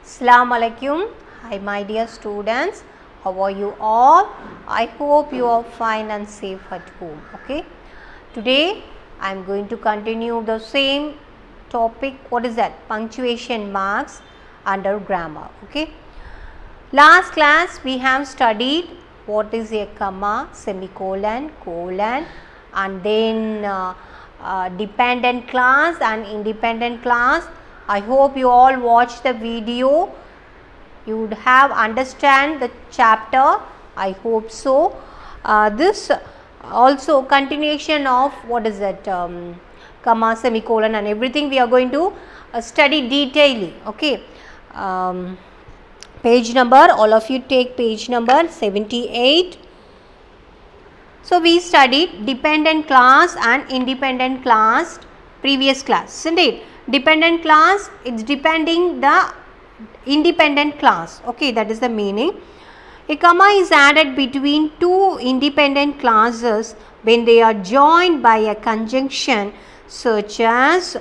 Assalamu alaikum. Hi my dear students, how are you all? I hope you are fine and safe at home. Okay, today I am going to continue the same topic. What is that? Punctuation marks under grammar. Okay, last class we have studied what is a comma, semicolon, colon, and then dependent class and independent class. I hope you all watched the video. You would have understand the chapter. I hope so. This also continuation of what is that comma, semicolon, and everything we are going to study detailedly. Okay. Page number, all of you take page number 78. So we studied dependent class and independent class previous class, isn't it? Dependent class, it's depending the independent class. Okay, that is the meaning. A comma is added between two independent classes when they are joined by a conjunction such as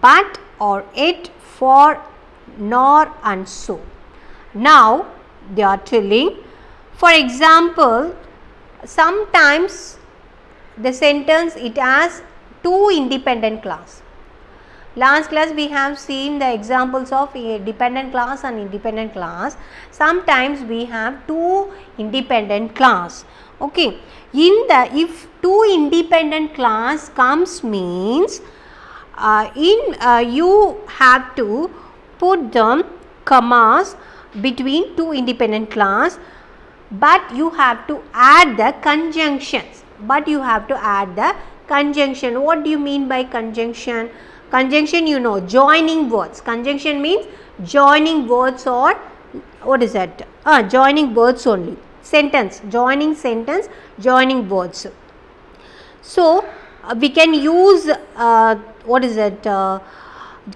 but or it, for, nor, and so. Now they are telling, for example, sometimes the sentence it has two independent class. Last class we have seen the examples of a dependent class and independent class. Sometimes we have two independent class. Okay, if two independent class comes means you have to put them commas between two independent class, but you have to add the conjunctions. What do you mean by conjunction? Conjunction, you know, joining words. Conjunction means joining words, or what is that? Joining words only. Sentence, joining sentence, joining words. So we can use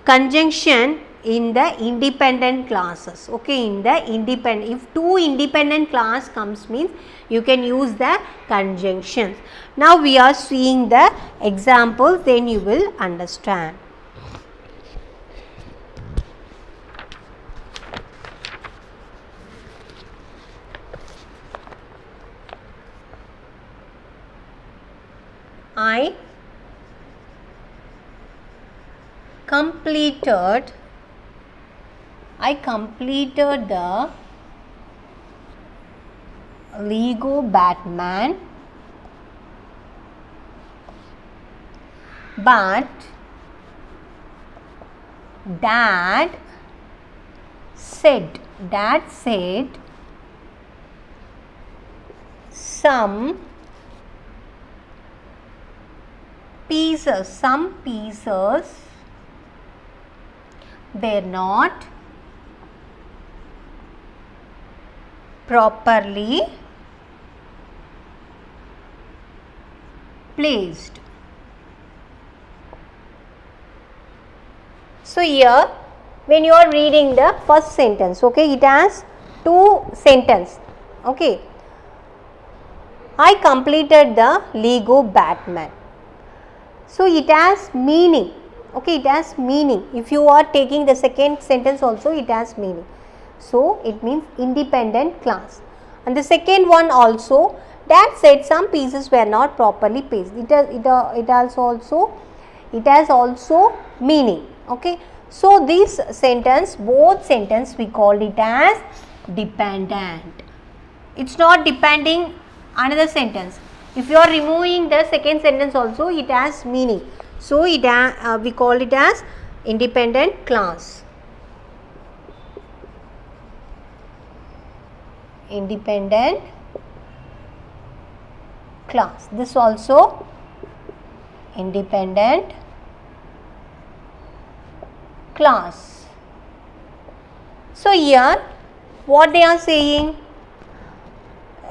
conjunction in the independent classes. Okay, if two independent class comes means you can use the conjunctions. Now we are seeing the examples, then you will understand. I completed the Lego Batman, but Dad said some pieces were not properly placed. So here when you are reading the first sentence, okay, it has two sentences. Okay, I completed the Lego Batman. So it has meaning. Okay, it has meaning. If you are taking the second sentence also, it has meaning. So it means independent class. And the second one also, Dad said some pieces were not properly placed. It has also meaning. Okay. So this sentence, both sentence we call it as dependent. It's not depending another sentence. If you are removing the second sentence also, it has meaning. So we call it as independent class. Independent class. This also independent class. So here what they are saying,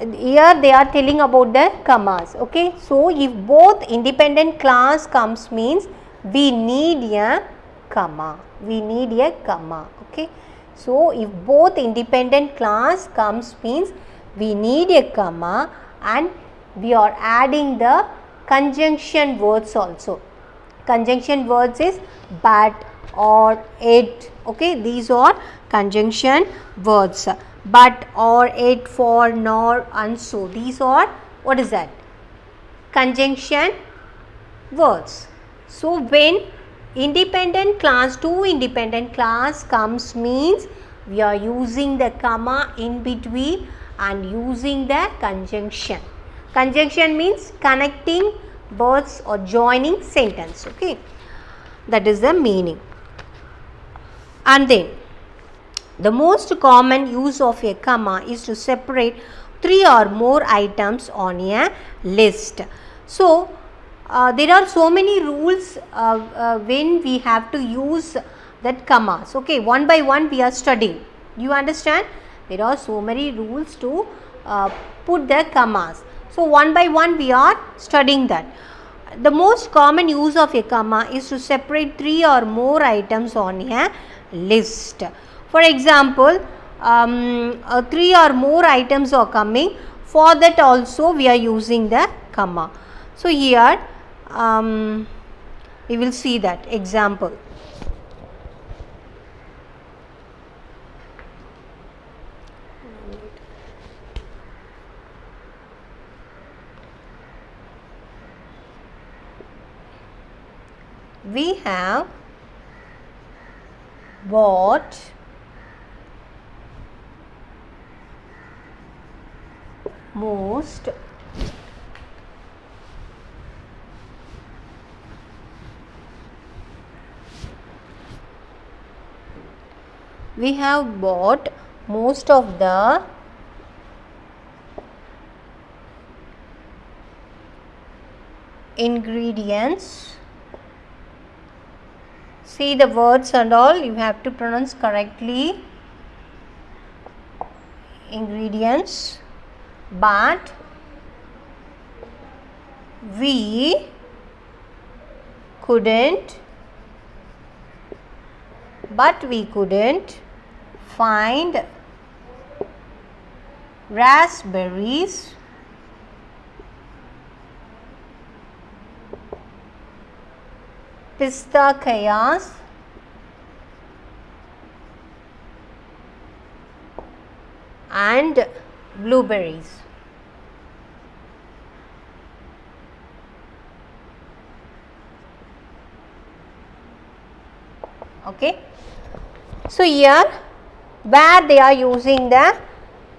here they are telling about the commas. Okay, so if both independent class comes means we need a comma. Okay, so if both independent class comes means we need a comma, and we are adding the conjunction words also. Conjunction words is but, or it. Okay, these are conjunction words. But, or, it, for, nor, and so, these are, what is that? Conjunction words. So when independent class, two independent class comes, means we are using the comma in between and using the conjunction. Conjunction means connecting words or joining sentence. Okay, that is the meaning. And then the most common use of a comma is to separate three or more items on a list. So there are so many rules when we have to use that commas. Okay, one by one we are studying. You understand? There are so many rules to put the commas. So one by one we are studying that. The most common use of a comma is to separate three or more items on a list. For example, three or more items are coming. For that also we are using the comma. So here we will see that example. We have bought most of the ingredients. See the words and all, you have to pronounce correctly. Ingredients, but we couldn't find raspberries pistachos and blueberries. Okay. So here where they are using the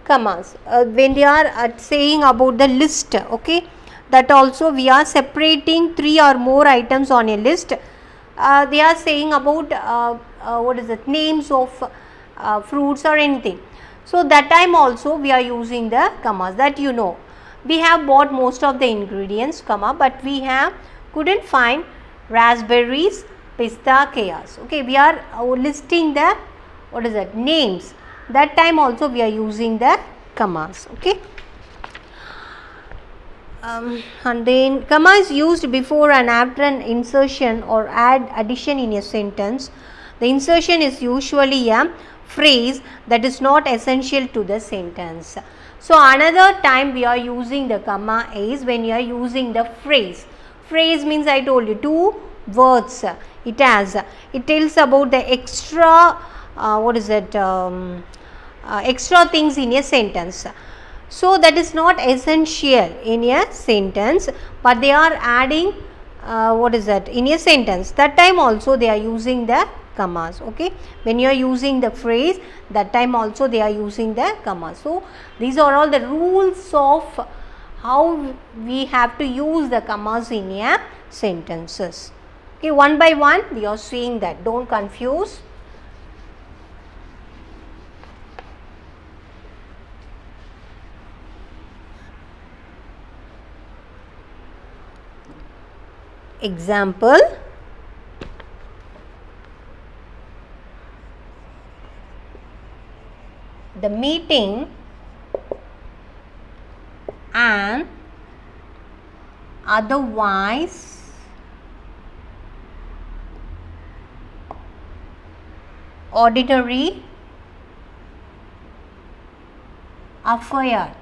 commas, when they are saying about the list, okay, that also we are separating three or more items on a list. They are saying about what is it, names of fruits or anything. So that time also we are using the commas, that you know. We have bought most of the ingredients, comma, but we couldn't find raspberries, pistachios. Okay, we are listing the, what is that, names. That time also we are using the commas. Okay. And then comma is used before and after an insertion or addition in a sentence. The insertion is usually a phrase that is not essential to the sentence. So another time we are using the comma is when you are using the phrase. Phrase means, I told you, two words it has. It tells about the extra extra things in a sentence. So that is not essential in a sentence, but they are adding in a sentence. That time also they are using the commas. Okay, when you are using the phrase, that time also they are using the commas. So these are all the rules of how we have to use the commas in a sentences. Okay, one by one we are seeing that, don't confuse. Example, the meeting and otherwise ordinary affair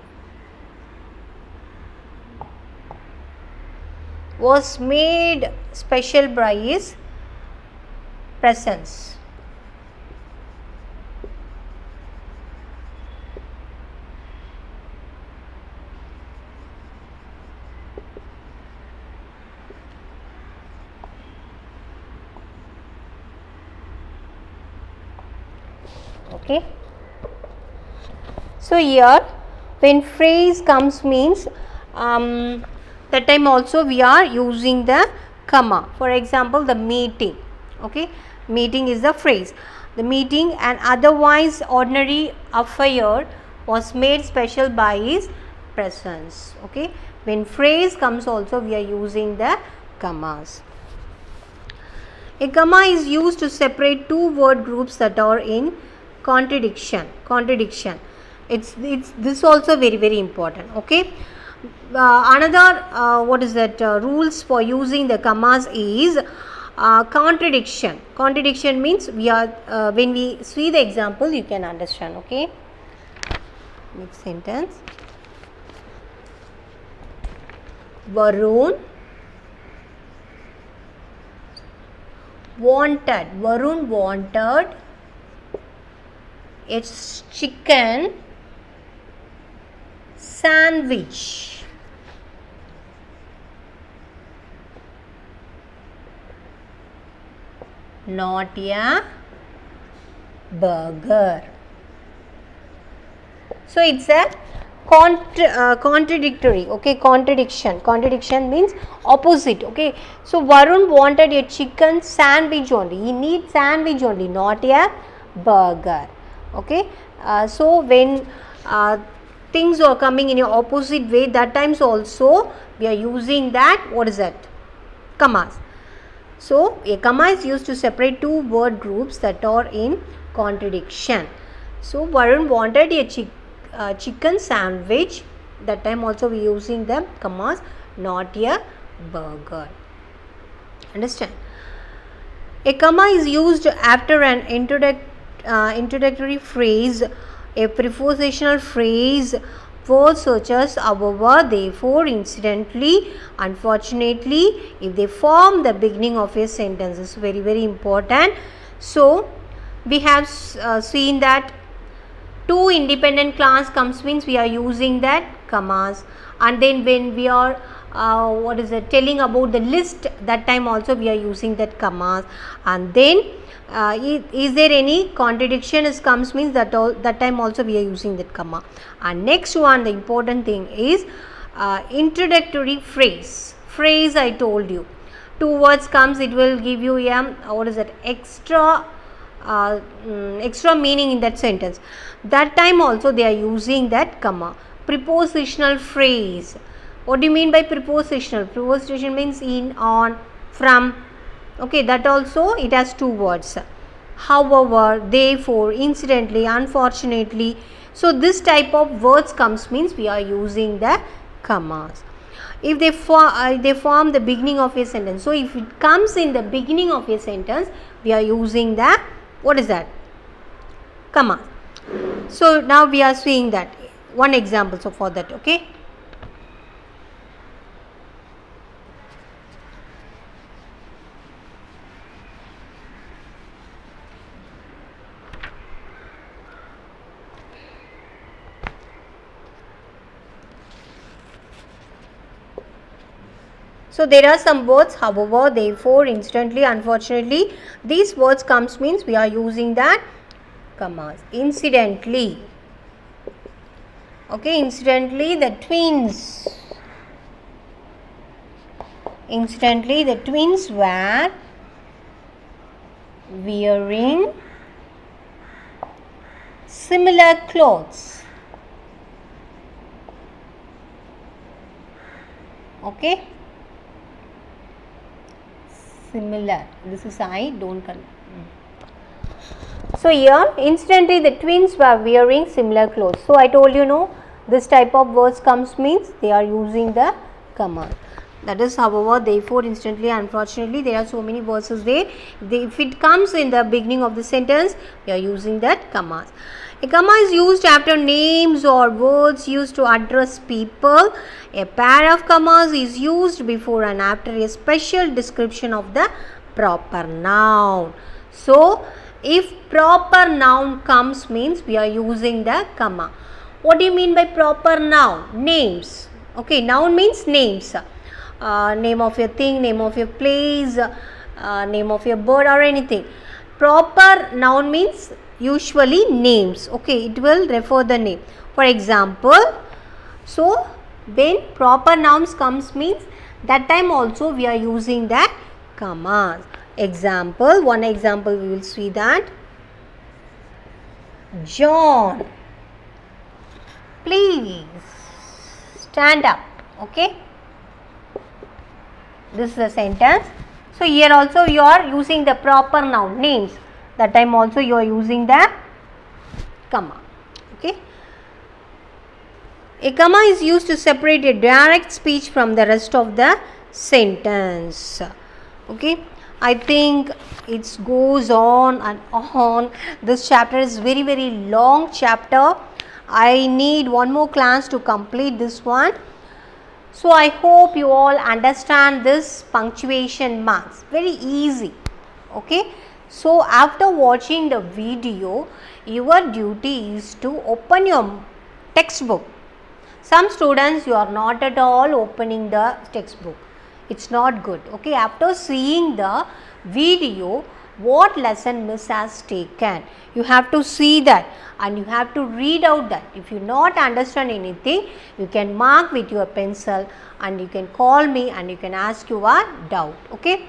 was made special by his presence. Okay. So here when phrase comes means that time also we are using the comma. For example, the meeting. Okay, meeting is the phrase. The meeting and otherwise ordinary affair was made special by his presence. Okay, when phrase comes also we are using the commas. A comma is used to separate two word groups that are in contradiction. It's this also very important. Okay. Another what is that rules for using the commas is contradiction. Contradiction means we are when we see the example you can understand. Okay. Next sentence. Varun wanted a chicken sandwich. Not a burger. So it's a contradictory. Okay, contradiction means opposite. Okay, so Varun wanted a chicken sandwich only. He needs sandwich only, not a burger. Okay, so when things are coming in a opposite way, that times also we are using that, what is that, commas. So a comma is used to separate two word groups that are in contradiction. So Varun wanted a chicken sandwich, that time also we are using the commas, not a burger. Understand? A comma is used after an introductory phrase, a prepositional phrase, words such as however, therefore, incidentally, unfortunately, if they form the beginning of a sentence. Is very important. So we have seen that two independent class comes means we are using that commas, and then when we are telling about the list, that time also we are using that commas, and then is there any contradiction comes means that time also we are using that comma. And next one, the important thing is introductory phrase. I told you, two words comes, it will give you extra meaning in that sentence. That time also they are using that comma. Prepositional phrase. What do you mean by prepositional? Preposition means in, on, from. Okay, that also it has two words. However, therefore, incidentally, unfortunately. So this type of words comes means we are using the commas. If they form the beginning of a sentence. So if it comes in the beginning of a sentence, we are using the, what is that, comma. So now we are seeing that one example so for that. Okay. So there are some words, however, therefore, instantly, unfortunately. These words comes means we are using that commas. Incidentally. Okay, incidentally the twins were wearing similar clothes. Okay. Similar. This is I don't. So here instantly the twins were wearing similar clothes. So I told you, no, this type of words comes means they are using the comma. That is, however, therefore, instantly, unfortunately, there are so many verses there. If it comes in the beginning of the sentence, we are using that commas. A comma is used after names or words used to address people. A pair of commas is used before and after a special description of the proper noun. So if proper noun comes means we are using the comma. What do you mean by proper noun? Names. Okay, noun means names. Name of your thing, name of your place, name of your bird or anything. Proper noun means usually names. Okay, it will refer the name. For example, so when proper nouns comes means that time also we are using that commas. Example, one example we will see that. John, please stand up. Okay, this is the sentence. So here also you are using the proper noun names. That time also you are using the comma. Okay. A comma is used to separate a direct speech from the rest of the sentence. Okay. I think it goes on and on. This chapter is very long chapter. I need one more class to complete this one. So I hope you all understand this punctuation marks. Very easy. Okay. So after watching the video, your duty is to open your textbook. Some students, you are not at all opening the textbook. It's not good. Okay, after seeing the video, what lesson Miss has taken, you have to see that and you have to read out that. If you not understand anything, you can mark with your pencil and you can call me and you can ask your doubt. Okay.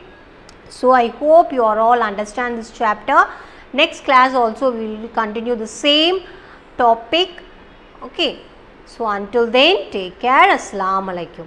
So I hope you are all understand this chapter. Next class also we will continue the same topic. Okay. So until then, take care. Assalamu alaikum.